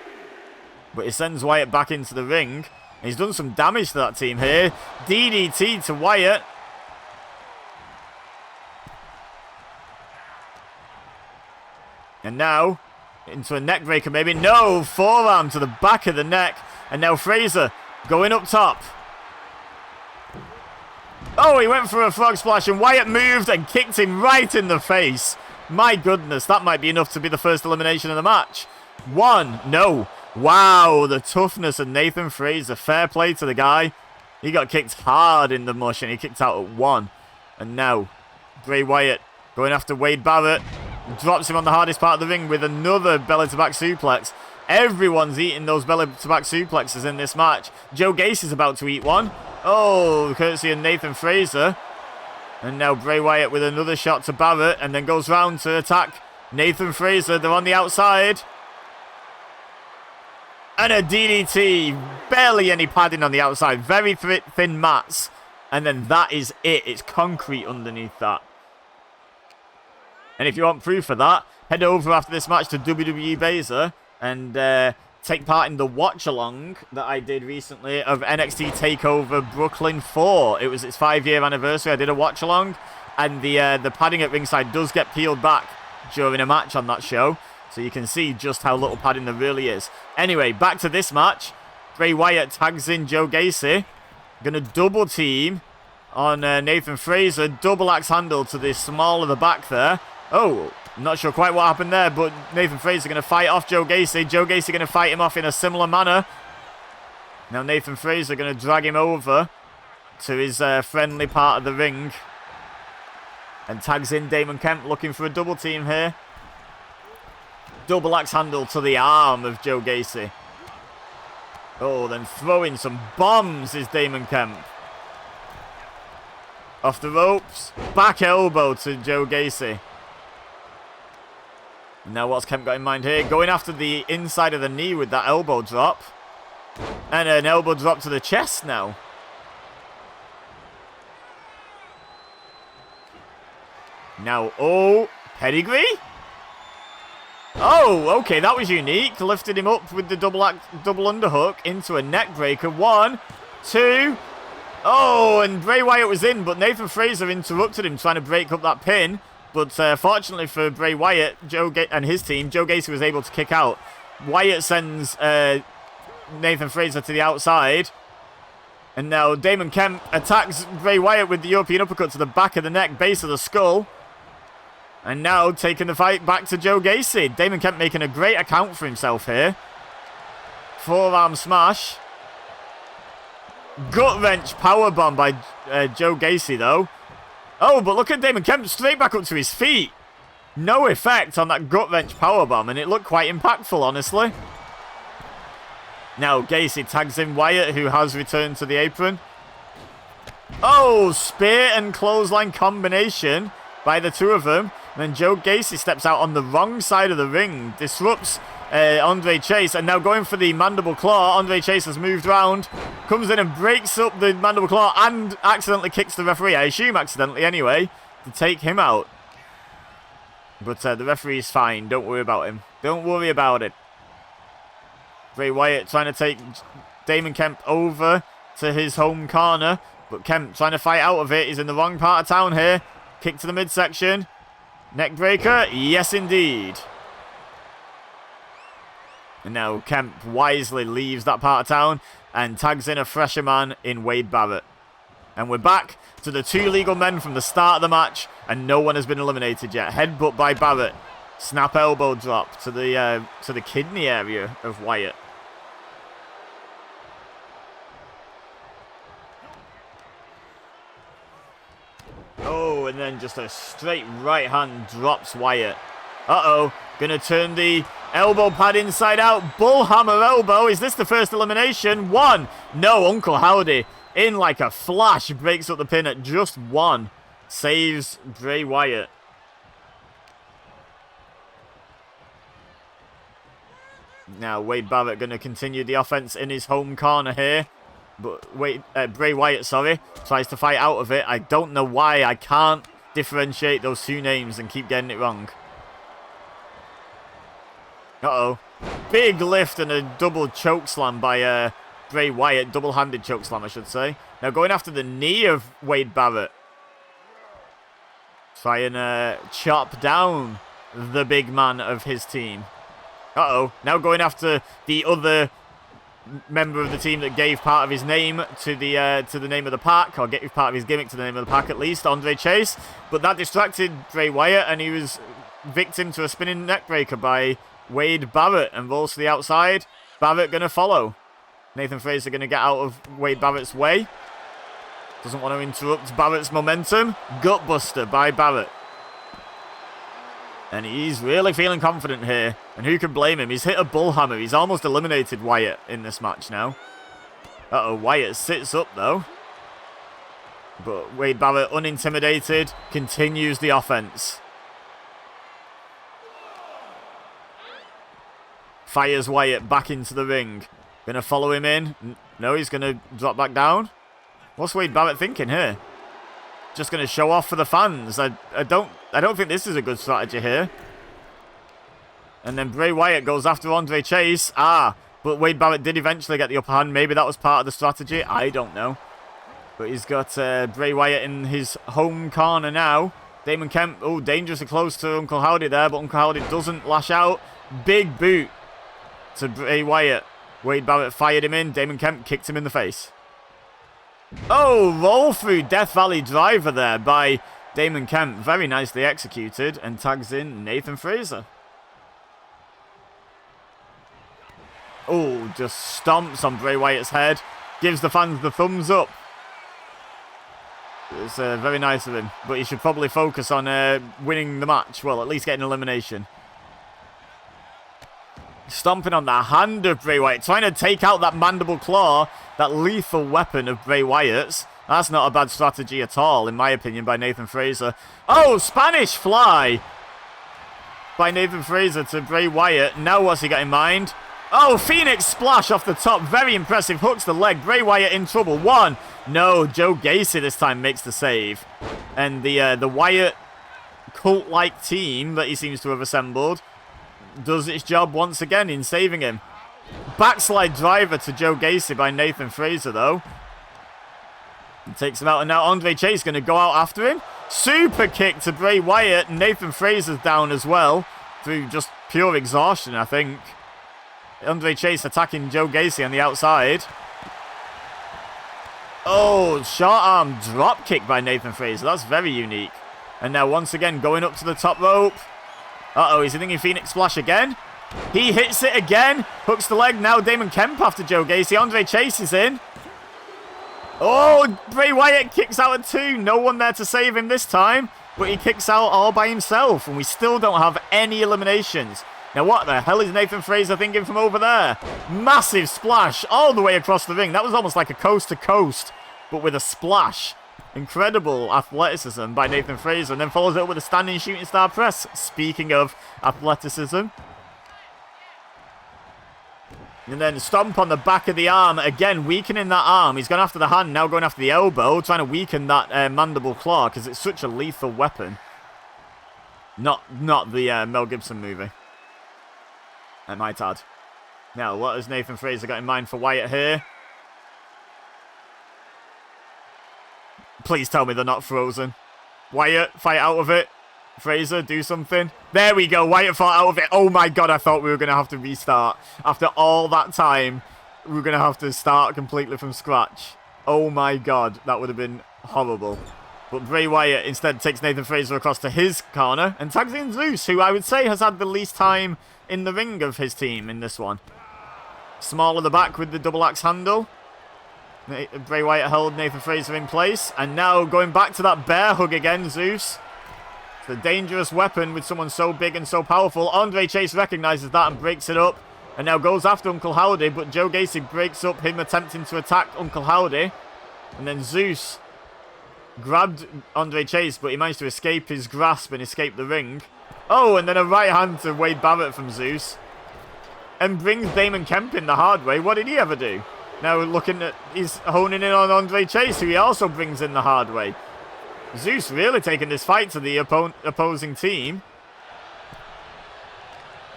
But it sends Wyatt back into the ring. He's done some damage to that team here. DDT to Wyatt. And now, into a neck breaker maybe. No, forearm to the back of the neck. And now Frazer going up top. Oh, he went for a frog splash and Wyatt moved and kicked him right in the face. My goodness, that might be enough to be the first elimination of the match. 1, no. Wow, the toughness of Nathan Frazer. Fair play to the guy. He got kicked hard in the mush and he kicked out at 1. And now, Bray Wyatt going after Wade Barrett. Drops him on the hardest part of the ring with another belly-to-back suplex. Everyone's eating those belly-to-back suplexes in this match. Joe Gacy's about to eat one. Oh, courtesy of Nathan Frazer. And now Bray Wyatt with another shot to Barrett and then goes round to attack Nathan Frazer. They're on the outside. And a DDT. Barely any padding on the outside. Very thin mats. And then that is it. It's concrete underneath that. And if you want proof of that, head over after this match to WWE Beza and take part in the watch-along that I did recently of NXT TakeOver Brooklyn 4. It was its 5-year anniversary. I did a watch-along, and the padding at ringside does get peeled back during a match on that show, so you can see just how little padding there really is. Anyway, back to this match. Bray Wyatt tags in Joe Gacy. Gonna double team on Nathan Frazer. Double axe handle to the small of the back there. Oh, I'm not sure quite what happened there, but Nathan Frazer going to fight off Joe Gacy. Joe Gacy going to fight him off in a similar manner. Now Nathan Frazer going to drag him over to his friendly part of the ring. And tags in Damon Kemp looking for a double team here. Double axe handle to the arm of Joe Gacy. Oh, then throwing some bombs is Damon Kemp. Off the ropes. Back elbow to Joe Gacy. Now what's Kemp got in mind here? Going after the inside of the knee with that elbow drop. And an elbow drop to the chest now. Now, oh, Pedigree? Oh, okay, that was unique. Lifted him up with the double underhook into a neck breaker. 1, 2. Oh, and Bray Wyatt was in, but Nathan Frazer interrupted him trying to break up that pin. But fortunately for Bray Wyatt and his team, Joe Gacy was able to kick out. Wyatt sends Nathan Frazer to the outside. And now Damon Kemp attacks Bray Wyatt with the European uppercut to the back of the neck, base of the skull. And now taking the fight back to Joe Gacy. Damon Kemp making a great account for himself here. Forearm smash. Gut wrench powerbomb by Joe Gacy though. Oh, but look at Damon Kemp straight back up to his feet. No effect on that gut wrench powerbomb, and it looked quite impactful, honestly. Now Gacy tags in Wyatt, who has returned to the apron. Oh, spear and clothesline combination by the two of them. And then Joe Gacy steps out on the wrong side of the ring, disrupts Andre Chase, and now going for the mandible claw. Andre Chase has moved round, comes in and breaks up the mandible claw and accidentally kicks the referee, I assume accidentally anyway, to take him out. But the referee's fine, don't worry about him. Don't worry about it. Bray Wyatt trying to take Damon Kemp over to his home corner, but Kemp trying to fight out of it. He's in the wrong part of town here. Kick to the midsection. Neck breaker, yes indeed. And now Kemp wisely leaves that part of town and tags in a fresher man in Wade Barrett. And we're back to the two legal men from the start of the match, and no one has been eliminated yet. Headbutt by Barrett. Snap elbow drop to the kidney area of Wyatt. Oh, and then just a straight right hand drops Wyatt. Uh-oh. Gonna turn the elbow pad inside out. Bullhammer elbow. Is this the first elimination? 1. No, Uncle Howdy. In like a flash. Breaks up the pin at just 1. Saves Bray Wyatt. Now Wade Barrett gonna continue the offense in his home corner here. But Bray Wyatt, tries to fight out of it. I don't know why I can't differentiate those two names and keep getting it wrong. Uh-oh. Big lift and a double choke slam by Bray Wyatt. Double-handed choke slam, I should say. Now going after the knee of Wade Barrett. Try and chop down the big man of his team. Uh-oh. Now going after the other member of the team that gave part of his name to the name of the pack, or gave part of his gimmick to the name of the pack at least, Andre Chase. But that distracted Bray Wyatt, and he was victim to a spinning neckbreaker by Wade Barrett, and rolls to the outside. Barrett gonna follow. Nathan Frazer gonna get out of Wade Barrett's way. Doesn't want to interrupt Barrett's momentum. Gutbuster by Barrett. And he's really feeling confident here. And who can blame him? He's hit a bullhammer. He's almost eliminated Wyatt in this match now. Uh-oh, Wyatt sits up though. But Wade Barrett, unintimidated, continues the offense. Fires Wyatt back into the ring. Gonna follow him in. No, he's gonna drop back down. What's Wade Barrett thinking here? Just gonna show off for the fans. I don't think this is a good strategy here. And then Bray Wyatt goes after Andre Chase. But Wade Barrett did eventually get the upper hand. Maybe that was part of the strategy. I don't know. But he's got Bray Wyatt in his home corner now. Damon Kemp, dangerously close to Uncle Howdy there, but Uncle Howdy doesn't lash out. Big boot to Bray Wyatt. Wade Barrett fired him in. Damon Kemp kicked him in the face. Oh, roll through Death Valley driver there by Damon Kemp. Very nicely executed, and tags in Nathan Frazer. Oh, just stomps on Bray Wyatt's head. Gives the fans the thumbs up. It's very nice of him, but he should probably focus on winning the match. Well, at least getting an elimination. Stomping on the hand of Bray Wyatt, trying to take out that mandible claw, that lethal weapon of Bray Wyatt's. That's not a bad strategy at all, in my opinion, by Nathan Frazer. Oh, Spanish fly by Nathan Frazer to Bray Wyatt. Now what's he got in mind? Oh, Phoenix splash off the top. Very impressive. Hooks the leg. Bray Wyatt in trouble. 1. No, Joe Gacy this time makes the save. And the Wyatt cult-like team that he seems to have assembled does its job once again in saving him. Backslide driver to Joe Gacy by Nathan Fraser, though. He takes him out, and now Andre Chase going to go out after him. Super kick to Bray Wyatt, and Nathan Fraser's down as well through just pure exhaustion, I think. Andre Chase attacking Joe Gacy on the outside. Oh, short arm drop kick by Nathan Fraser. That's very unique. And now once again going up to the top rope. Uh-oh, is he thinking Phoenix Splash again? He hits it again. Hooks the leg. Now Damon Kemp after Joe Gacy. Andre Chase is in. Oh, Bray Wyatt kicks out at 2. No one there to save him this time. But he kicks out all by himself. And we still don't have any eliminations. Now what the hell is Nathan Fraser thinking from over there? Massive splash all the way across the ring. That was almost like a coast to coast, but with a splash. Incredible athleticism by Nathan Fraser. And then follows it up with a standing shooting star press. Speaking of athleticism. And then stomp on the back of the arm. Again, weakening that arm. He's gone after the hand, now going after the elbow. Trying to weaken that mandible claw because it's such a lethal weapon. Not the Mel Gibson movie. I might add. Now, what has Nathan Fraser got in mind for Wyatt here? Please tell me they're not frozen. Wyatt, fight out of it. Fraser, do something. There we go. Wyatt fought out of it. Oh my god, I thought we were going to have to restart. After all that time, we were going to have to start completely from scratch. Oh my god, that would have been horrible. But Bray Wyatt instead takes Nathan Fraser across to his corner and tags in Zeus, who I would say has had the least time in the ring of his team in this one. Small at the back with the double axe handle. Bray Wyatt held Nathan Fraser in place. And now going back to that bear hug again, Zeus. It's a dangerous weapon with someone so big and so powerful. Andre Chase recognizes that and breaks it up. And now goes after Uncle Howdy, but Joe Gacy breaks up him attempting to attack Uncle Howdy. And then Zeus grabbed Andre Chase, but he managed to escape his grasp and escape the ring. Oh, and then a right hand to Wade Barrett from Zeus. And brings Damon Kemp in the hard way. What did he ever do? Now looking at, he's honing in on Andre Chase, who he also brings in the hard way. Zeus really taking this fight to the opposing team.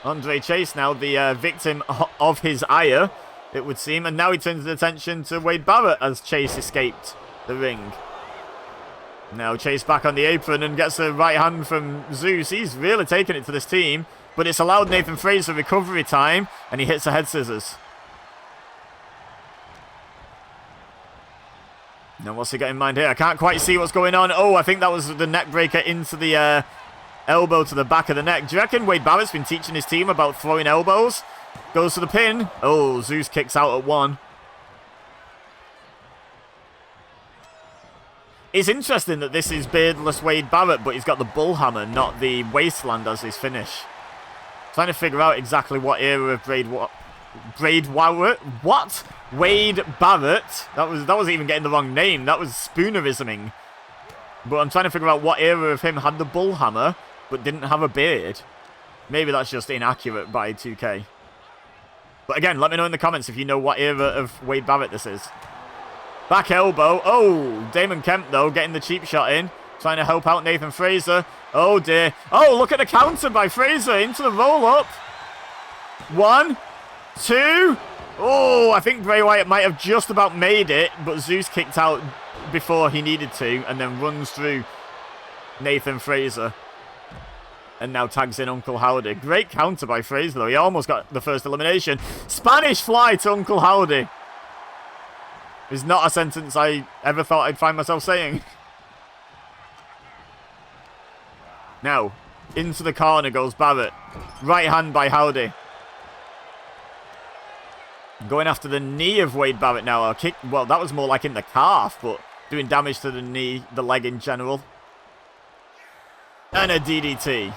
Andre Chase now the victim of his ire, it would seem. And now he turns his attention to Wade Barrett as Chase escaped the ring. Now Chase back on the apron and gets a right hand from Zeus. He's really taking it to this team. But it's allowed Nathan Fraser recovery time. And he hits a head scissors. Now what's he got in mind here? I can't quite see what's going on. Oh, I think that was the neck breaker into the elbow to the back of the neck. Do you reckon Wade Barrett's been teaching his team about throwing elbows? Goes to the pin. Oh, Zeus kicks out at 1. It's interesting that this is beardless Wade Barrett, but he's got the bullhammer, not the wasteland as his finish. Trying to figure out exactly what era of Wade Barrett. That wasn't even getting the wrong name. That was spoonerisming. But I'm trying to figure out what era of him had the bullhammer, but didn't have a beard. Maybe that's just inaccurate by 2K. But again, let me know in the comments if you know what era of Wade Barrett this is. Back elbow. Oh, Damon Kemp, though, getting the cheap shot in. Trying to help out Nathan Fraser. Oh, dear. Oh, look at the counter by Fraser into the roll-up. 1, 2. Oh, I think Bray Wyatt might have just about made it, but Zeus kicked out before he needed to and then runs through Nathan Fraser. And now tags in Uncle Howdy. Great counter by Fraser, though. He almost got the first elimination. Spanish fly to Uncle Howdy. Is not a sentence I ever thought I'd find myself saying. Now, into the corner goes Barrett. Right hand by Howdy. Going after the knee of Wade Barrett now. A kick, well, that was more like in the calf, but doing damage to the knee, the leg in general. And a DDT.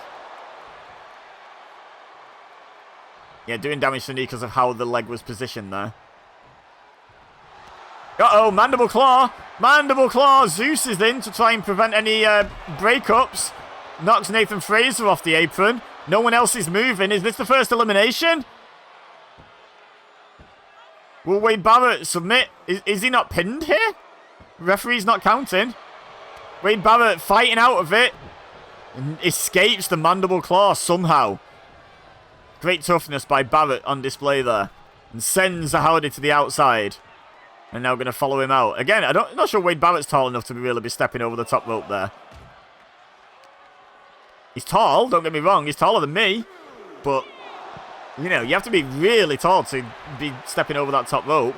Yeah, doing damage to the knee because of how the leg was positioned there. Uh-oh, mandible claw. Mandible claw. Zeus is in to try and prevent any breakups. Knocks Nathan Fraser off the apron. No one else is moving. Is this the first elimination? Will Wade Barrett submit? Is he not pinned here? Referee's not counting. Wade Barrett fighting out of it. escapes the mandible claw somehow. Great toughness by Barrett on display there. And sends the Howdy to the outside. And now going to follow him out. Again, I'm not sure Wade Barrett's tall enough to really be stepping over the top rope there. He's tall, don't get me wrong. He's taller than me. But, you know, you have to be really tall to be stepping over that top rope.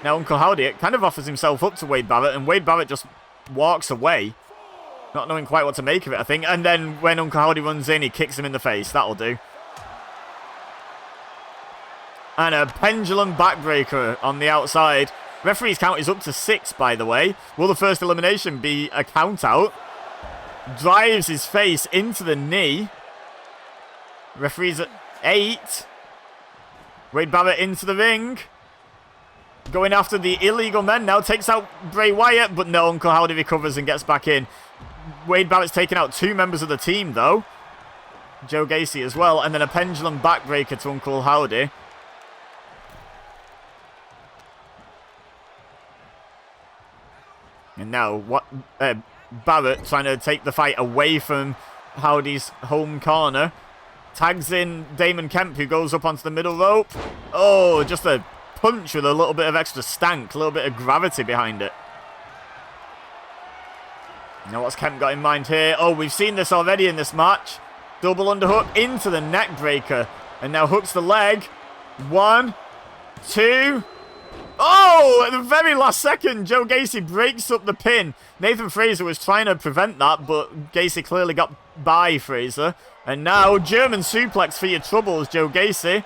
Now Uncle Howdy kind of offers himself up to Wade Barrett. And Wade Barrett just walks away. Not knowing quite what to make of it, I think. And then when Uncle Howdy runs in, he kicks him in the face. That'll do. And a pendulum backbreaker on the outside. Referee's count is up to 6, by the way. Will the first elimination be a count out? Drives his face into the knee. Referee's at 8. Wade Barrett into the ring. Going after the illegal men now. Takes out Bray Wyatt, but no, Uncle Howdy recovers and gets back in. Wade Barrett's taken out 2 members of the team, though. Joe Gacy as well. And then a pendulum backbreaker to Uncle Howdy. And now, Barrett trying to take the fight away from Howdy's home corner. Tags in Damon Kemp, who goes up onto the middle rope. Oh, just a punch with a little bit of extra stank, a little bit of gravity behind it. Now, what's Kemp got in mind here? Oh, we've seen this already in this match. Double underhook into the neck breaker. And now hooks the leg. 1, 2... Oh, at the very last second, Joe Gacy breaks up the pin. Nathan Fraser was trying to prevent that, but Gacy clearly got by Fraser. And now, German suplex for your troubles, Joe Gacy.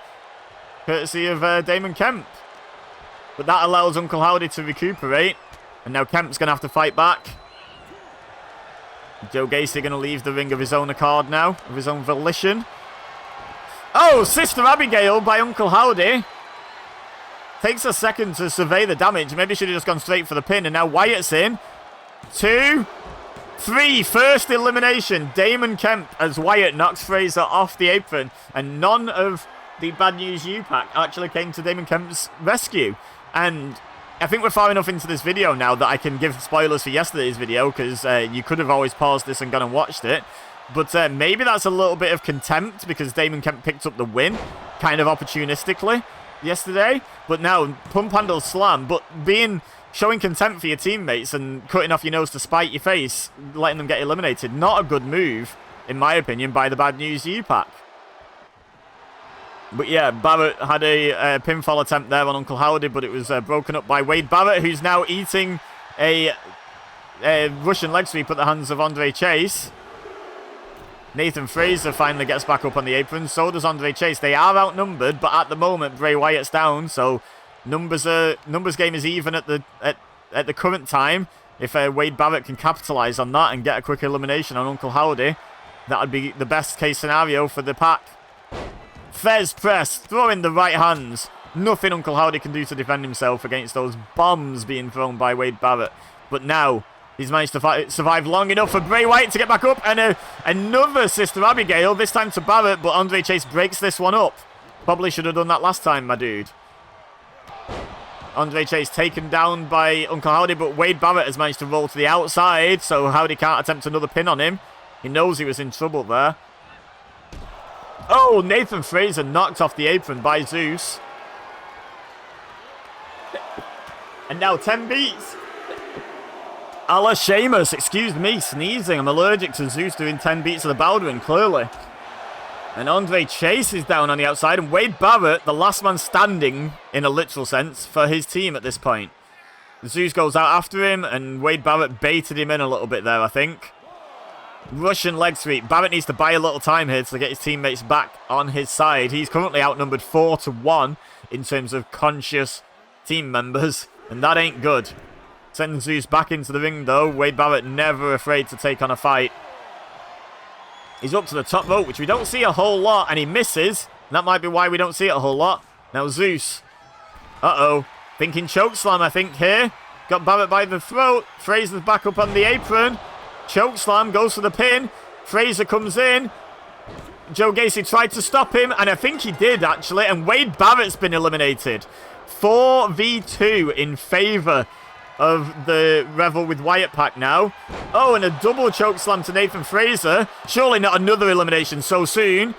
Courtesy of Damon Kemp. But that allows Uncle Howdy to recuperate. And now Kemp's going to have to fight back. Joe Gacy going to leave the ring of his own accord now, of his own volition. Oh, Sister Abigail by Uncle Howdy. Takes a second to survey the damage. Maybe should have just gone straight for the pin. And now Wyatt's in. 2, 3. First elimination. Damon Kemp as Wyatt knocks Fraser off the apron. And none of the Bad News U-Pack actually came to Damon Kemp's rescue. And I think we're far enough into this video now that I can give spoilers for yesterday's video. Because you could have always paused this and gone and watched it. But maybe that's a little bit of contempt. Because Damon Kemp picked up the win. Kind of opportunistically. Yesterday, but now pump handle slam, but showing contempt for your teammates and cutting off your nose to spite your face, letting them get eliminated, not a good move, in my opinion, by the Bad News U-Pack. But yeah, Barrett had a pinfall attempt there on Uncle Howdy, but it was broken up by Wade Barrett, who's now eating a Russian leg sweep at the hands of Andre Chase. Nathan Fraser finally gets back up on the apron. So does Andre Chase. They are outnumbered, but at the moment Bray Wyatt's down. So numbers game is even at the current time. If Wade Barrett can capitalise on that and get a quick elimination on Uncle Howdy, that would be the best case scenario for the pack. Fez press, throwing the right hands. Nothing Uncle Howdy can do to defend himself against those bombs being thrown by Wade Barrett. But now he's managed to survive long enough for Bray Wyatt to get back up. And another Sister Abigail, this time to Barrett, but Andre Chase breaks this one up. Probably should have done that last time, my dude. Andre Chase taken down by Uncle Howdy, but Wade Barrett has managed to roll to the outside, so Howdy can't attempt another pin on him. He knows he was in trouble there. Oh, Nathan Fraser knocked off the apron by Zeus. And now 10 beats. A la Sheamus, excuse me, sneezing. I'm allergic to Zeus doing 10 beats of the Baldwin, clearly. And Andre Chase is down on the outside. And Wade Barrett, the last man standing, in a literal sense, for his team at this point. Zeus goes out after him, and Wade Barrett baited him in a little bit there, I think. Russian leg sweep. Barrett needs to buy a little time here to get his teammates back on his side. He's currently outnumbered 4-1 in terms of conscious team members. And that ain't good. Sending Zeus back into the ring, though. Wade Barrett never afraid to take on a fight. He's up to the top rope, which we don't see a whole lot, and he misses. And that might be why we don't see it a whole lot. Now Zeus. Uh-oh. Thinking chokeslam, I think, here. Got Barrett by the throat. Fraser's back up on the apron. Chokeslam goes for the pin. Fraser comes in. Joe Gacy tried to stop him, and I think he did, actually. And Wade Barrett's been eliminated. 4v2 in favour of the Revel with Wyatt pack now. Oh, and a double choke slam to Nathan Fraser. Surely not another elimination so soon.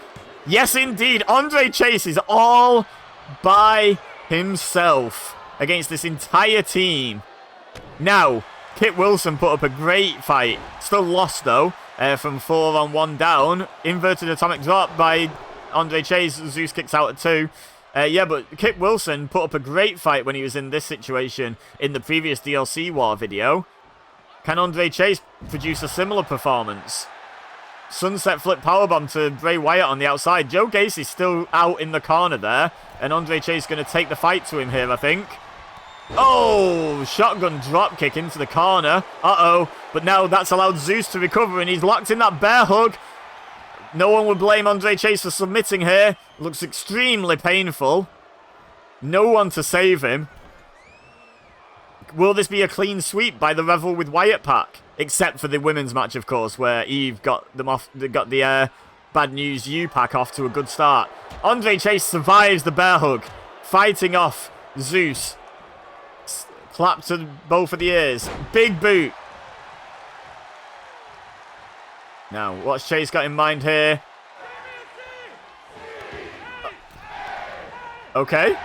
Yes, indeed. Andre Chase is all by himself against this entire team. Now, Kit Wilson put up a great fight. Still lost, though, from 4 on 1 down. Inverted atomic drop by Andre Chase. Zeus kicks out at 2. Yeah, but Kit Wilson put up a great fight when he was in this situation in the previous DLC War video. Can Andre Chase produce a similar performance? Sunset flip powerbomb to Bray Wyatt on the outside. Joe Gacy's still out in the corner there. And Andre Chase going to take the fight to him here, I think. Oh, shotgun drop kick into the corner. Uh-oh. But now that's allowed Zeus to recover and he's locked in that bear hug. No one would blame Andre Chase for submitting here. Looks extremely painful. No one to save him. Will this be a clean sweep by the Revel with Wyatt pack? Except for the women's match, of course, where Eve got them off. They got the Bad News U pack off to a good start. Andre Chase survives the bear hug, fighting off Zeus. Clap to both of the ears. Big boot. Now, what's Chase got in mind here? Okay.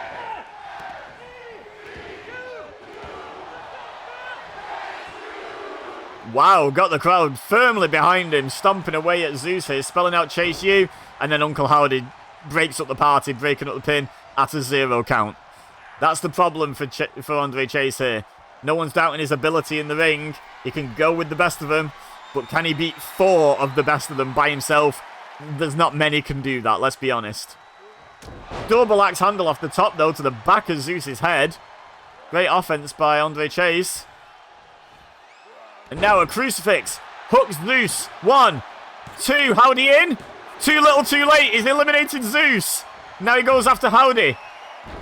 Wow, got the crowd firmly behind him, stomping away at Zeus here, spelling out Chase U, and then Uncle Howdy breaks up the party, breaking up the pin at a 0 count. That's the problem for Andre Chase here. No one's doubting his ability in the ring. He can go with the best of them, but can he beat 4 of the best of them by himself? There's not many can do that, let's be honest. Double axe handle off the top, though, to the back of Zeus's head. Great offense by Andre Chase. And now a crucifix. Hooks Zeus. 1, 2. Howdy in. Too little, too late. He's eliminated Zeus. Now he goes after Howdy.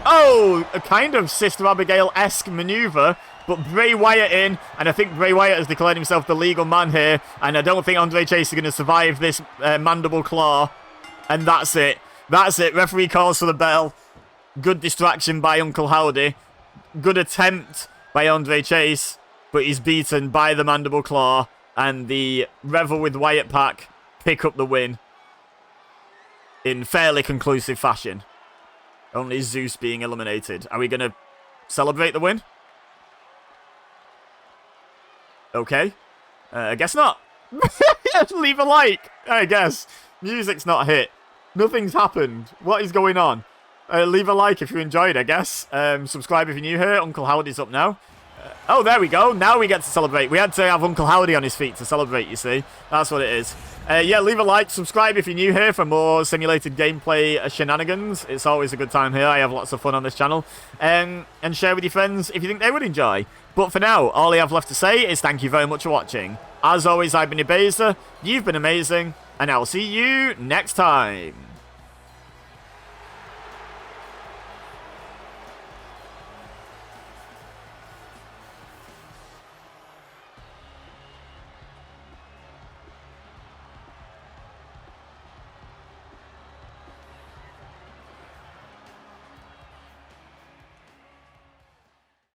Oh, a kind of Sister Abigail-esque maneuver. But Bray Wyatt in. And I think Bray Wyatt has declared himself the legal man here. And I don't think Andre Chase is going to survive this mandible claw. And that's it. That's it. Referee calls for the bell. Good distraction by Uncle Howdy. Good attempt by Andre Chase. But he's beaten by the mandible claw. And the Revel with Wyatt pack pick up the win. In fairly conclusive fashion. Only Zeus being eliminated. Are we going to celebrate the win? Okay. I guess not. Leave a like, I guess. Music's not hit. Nothing's happened. What is going on? Leave a like if you enjoyed, I guess. Subscribe if you're new here. Uncle Howdy's up now. Oh, there we go. Now we get to celebrate. We had to have Uncle Howdy on his feet to celebrate, you see. That's what it is. Yeah, leave a like. Subscribe if you're new here for more simulated gameplay shenanigans. It's always a good time here. I have lots of fun on this channel. And share with your friends if you think they would enjoy. But for now, all I have left to say is thank you very much for watching. As always, I've been Ibeza. You've been amazing. And I'll see you next time.